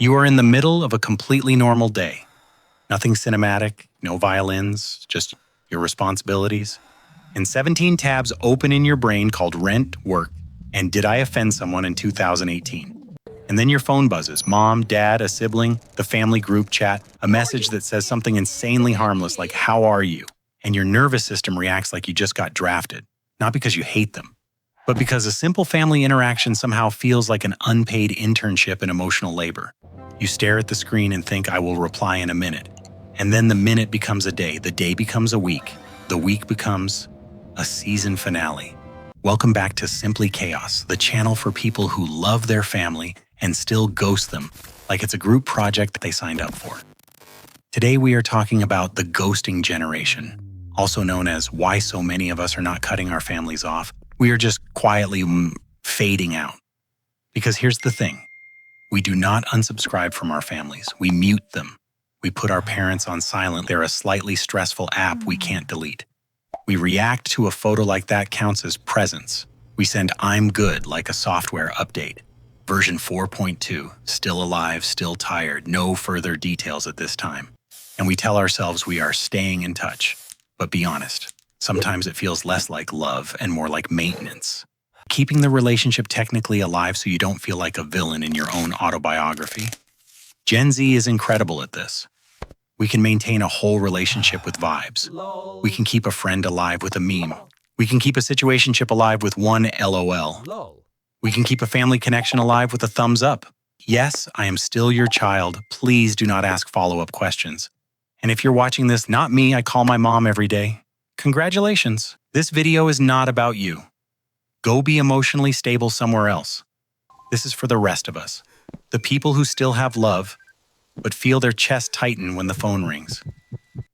You are in the middle of a completely normal day. Nothing cinematic, no violins, just your responsibilities. And 17 tabs open in your brain called rent, work, and did I offend someone in 2018? And then your phone buzzes. Mom, dad, a sibling, the family group chat, a message that says something insanely harmless like, how are you? And your nervous system reacts like you just got drafted. Not because you hate them, but because a simple family interaction somehow feels like an unpaid internship in emotional labor. You stare at the screen and think, I will reply in a minute. And then the minute becomes a day, the day becomes a week, the week becomes a season finale. Welcome back to SimplyChaos, the channel for people who love their family and still ghost them like it's a group project that they signed up for. Today we are talking about the ghosting generation, also known as why so many of us are not cutting our families off. We are just quietly fading out. Because here's the thing. We do not unsubscribe from our families. We mute them. We put our parents on silent. They're a slightly stressful app we can't delete. We react to a photo like that counts as presence. We send I'm good like a software update. Version 4.2, still alive, still tired, no further details at this time. And we tell ourselves we are staying in touch. But be honest, sometimes it feels less like love and more like maintenance. Keeping the relationship technically alive so you don't feel like a villain in your own autobiography. Gen Z is incredible at this. We can maintain a whole relationship with vibes. We can keep a friend alive with a meme. We can keep a situationship alive with one LOL. We can keep a family connection alive with a thumbs up. Yes, I am still your child. Please do not ask follow-up questions. And if you're watching this, not me, I call my mom every day. Congratulations. This video is not about you. Go be emotionally stable somewhere else. This is for the rest of us. The people who still have love, but feel their chest tighten when the phone rings.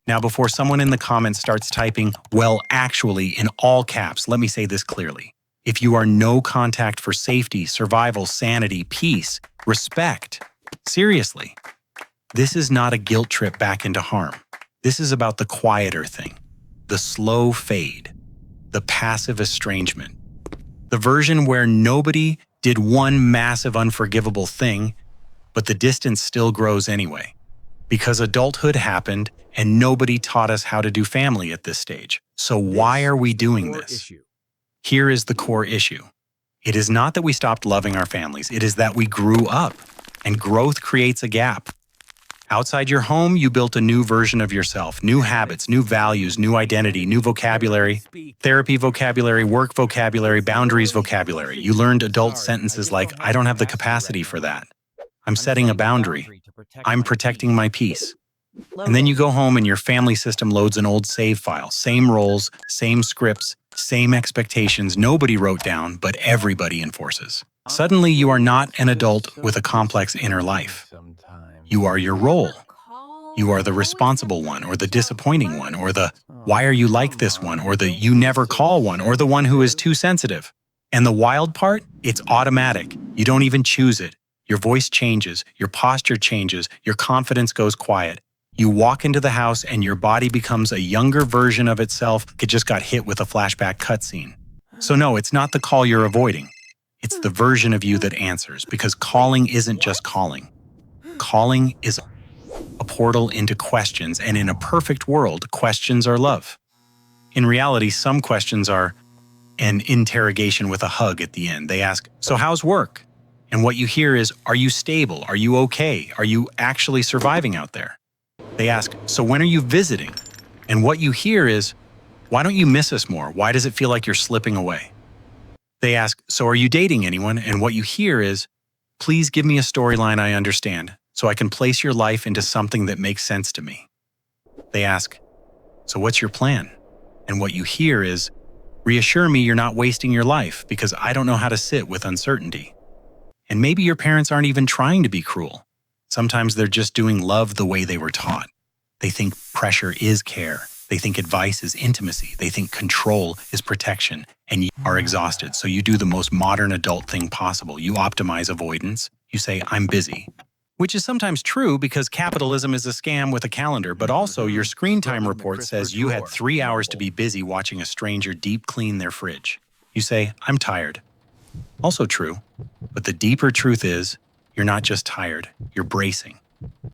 Now, before someone in the comments starts typing, well, actually, in all caps, let me say this clearly. If you are no contact for safety, survival, sanity, peace, respect, seriously, this is not a guilt trip back into harm. This is about the quieter thing, the slow fade, the passive estrangement, the version where nobody did one massive unforgivable thing, but the distance still grows anyway. Because adulthood happened and nobody taught us how to do family at this stage. So why are we doing this? Here is the core issue. It is not that we stopped loving our families. It is that we grew up, and growth creates a gap. Outside your home, you built a new version of yourself, new habits, new values, new identity, new vocabulary, therapy vocabulary, work vocabulary, boundaries vocabulary. You learned adult sentences like, I don't have the capacity for that. I'm setting a boundary. I'm protecting my peace. And then you go home and your family system loads an old save file. Same roles, same scripts, same expectations nobody wrote down, but everybody enforces. Suddenly you are not an adult with a complex inner life. You are your role. You are the responsible one, or the disappointing one, or the why are you like this one, or the you never call one, or the one who is too sensitive. And the wild part? It's automatic. You don't even choose it. Your voice changes, your posture changes, your confidence goes quiet. You walk into the house and your body becomes a younger version of itself that just got hit with a flashback cutscene. So no, it's not the call you're avoiding. It's the version of you that answers, because calling isn't just calling. Calling is a portal into questions, and in a perfect world, questions are love. In reality, some questions are an interrogation with a hug at the end. They ask, so how's work? And what you hear is, are you stable? Are you okay? Are you actually surviving out there? They ask, so when are you visiting? And what you hear is, why don't you miss us more? Why does it feel like you're slipping away? They ask, so are you dating anyone? And what you hear is, please give me a storyline I understand, so I can place your life into something that makes sense to me. They ask, so what's your plan? And what you hear is, reassure me you're not wasting your life, because I don't know how to sit with uncertainty. And maybe your parents aren't even trying to be cruel. Sometimes they're just doing love the way they were taught. They think pressure is care. They think advice is intimacy. They think control is protection. And you are exhausted, so you do the most modern adult thing possible. You optimize avoidance. You say, I'm busy. Which is sometimes true because capitalism is a scam with a calendar, but also your screen time report says you had 3 hours to be busy watching a stranger deep clean their fridge. You say, I'm tired. Also true, but the deeper truth is, You're not just tired, you're bracing.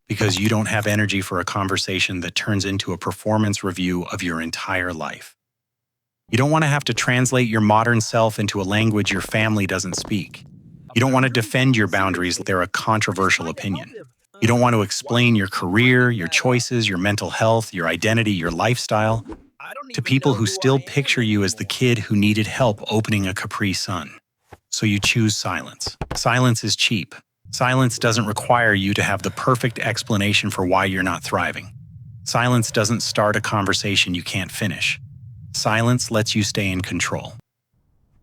Because you don't have energy for a conversation that turns into a performance review of your entire life. You don't want to have to translate your modern self into a language your family doesn't speak. You don't want to defend your boundaries like they're a controversial opinion. You don't want to explain your career, your choices, your mental health, your identity, your lifestyle to people who still picture you as the kid who needed help opening a Capri Sun. So you choose silence. Silence is cheap. Silence doesn't require you to have the perfect explanation for why you're not thriving. Silence doesn't start a conversation you can't finish. Silence lets you stay in control.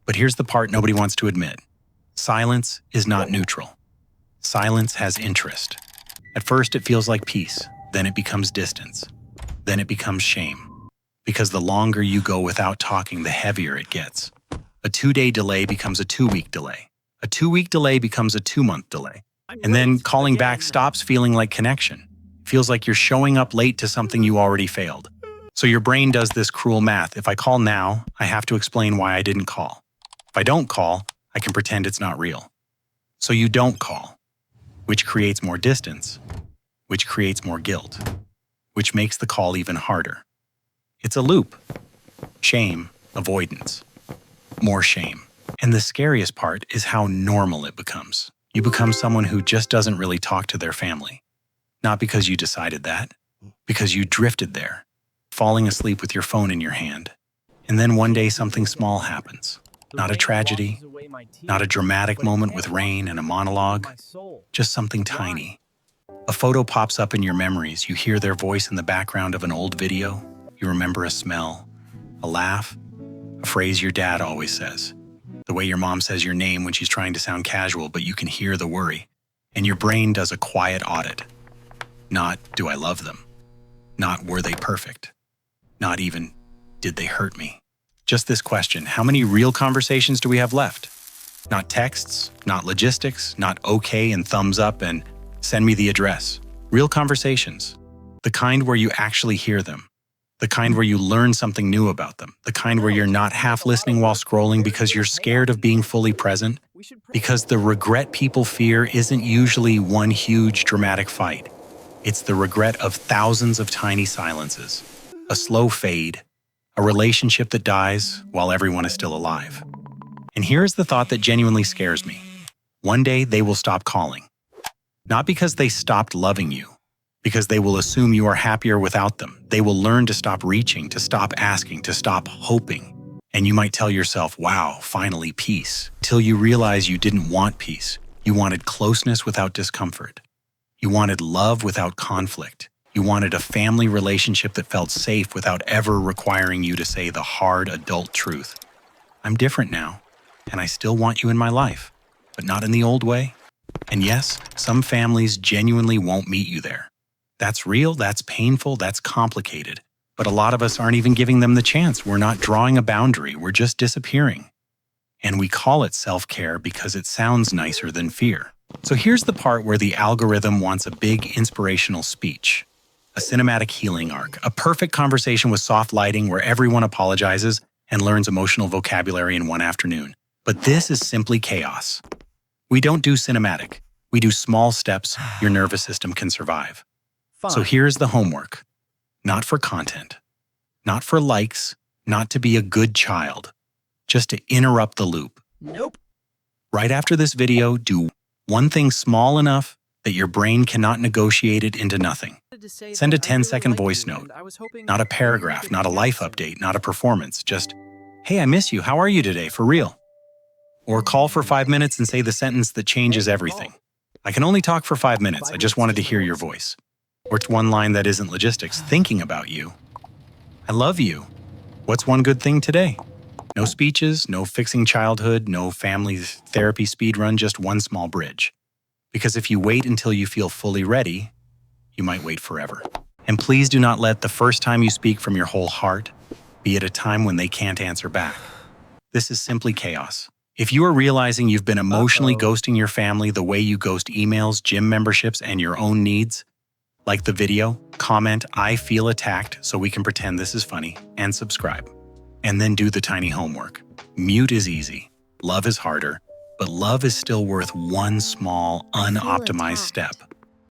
But here's the part nobody wants to admit. Silence is not neutral. Silence has interest. At first it feels like peace, then it becomes distance, then it becomes shame. Because the longer you go without talking, the heavier it gets. A 2-day delay becomes a 2-week delay. A 2-week delay becomes a 2-month delay. And then calling back stops feeling like connection. It feels like you're showing up late to something you already failed. So your brain does this cruel math. If I call now, I have to explain why I didn't call. If I don't call, I can pretend it's not real. So you don't call, which creates more distance, which creates more guilt, which makes the call even harder. It's a loop. Shame, avoidance, more shame. And the scariest part is how normal it becomes. You become someone who just doesn't really talk to their family. Not because you decided that, because you drifted there, falling asleep with your phone in your hand. And then one day something small happens. Not a tragedy, not a dramatic moment with rain and a monologue, just something tiny. A photo pops up in your memories. You hear their voice in the background of an old video. You remember a smell, a laugh, a phrase your dad always says. The way your mom says your name when she's trying to sound casual, but you can hear the worry. And your brain does a quiet audit. Not, do I love them? Not, were they perfect? Not even, did they hurt me? Just this question, how many real conversations do we have left? Not texts, not logistics, not okay and thumbs up and send me the address. Real conversations. The kind where you actually hear them. The kind where you learn something new about them. The kind where you're not half listening while scrolling because you're scared of being fully present. Because the regret people fear isn't usually one huge dramatic fight. It's the regret of thousands of tiny silences. A slow fade. A relationship that dies while everyone is still alive. And here's the thought that genuinely scares me. One day they will stop calling. Not because they stopped loving you. Because they will assume you are happier without them. They will learn to stop reaching, to stop asking, to stop hoping. And you might tell yourself, wow, finally peace. Till you realize you didn't want peace. You wanted closeness without discomfort. You wanted love without conflict. You wanted a family relationship that felt safe without ever requiring you to say the hard adult truth. I'm different now, and I still want you in my life, but not in the old way. And yes, some families genuinely won't meet you there. That's real, that's painful, that's complicated. But a lot of us aren't even giving them the chance. We're not drawing a boundary, we're just disappearing. And we call it self-care because it sounds nicer than fear. So here's the part where the algorithm wants a big inspirational speech. A cinematic healing arc, a perfect conversation with soft lighting where everyone apologizes and learns emotional vocabulary in one afternoon. But this is simply chaos. We don't do cinematic. We do small steps your nervous system can survive. So here's the homework. Not for content, not for likes, not to be a good child, just to interrupt the loop. Nope. Right after this video, do one thing small enough that your brain cannot negotiate it into nothing. Send a 10-second voice note, not a paragraph, not a life update, not a performance, just, hey, I miss you, how are you today, for real? Or call for 5 minutes and say the sentence that changes everything. I can only talk for 5 minutes, I just wanted to hear your voice. Or it's one line that isn't logistics, thinking about you. I love you. What's one good thing today? No speeches, no fixing childhood, no family therapy speedrun, just one small bridge. Because if you wait until you feel fully ready, you might wait forever. And please do not let the first time you speak from your whole heart be at a time when they can't answer back. This is simply chaos. If you are realizing you've been emotionally ghosting your family the way you ghost emails, gym memberships, and your own needs, like the video, comment, I feel attacked, so we can pretend this is funny, and subscribe. And then do the tiny homework. Mute is easy. Love is harder. but love is still worth one small, unoptimized step.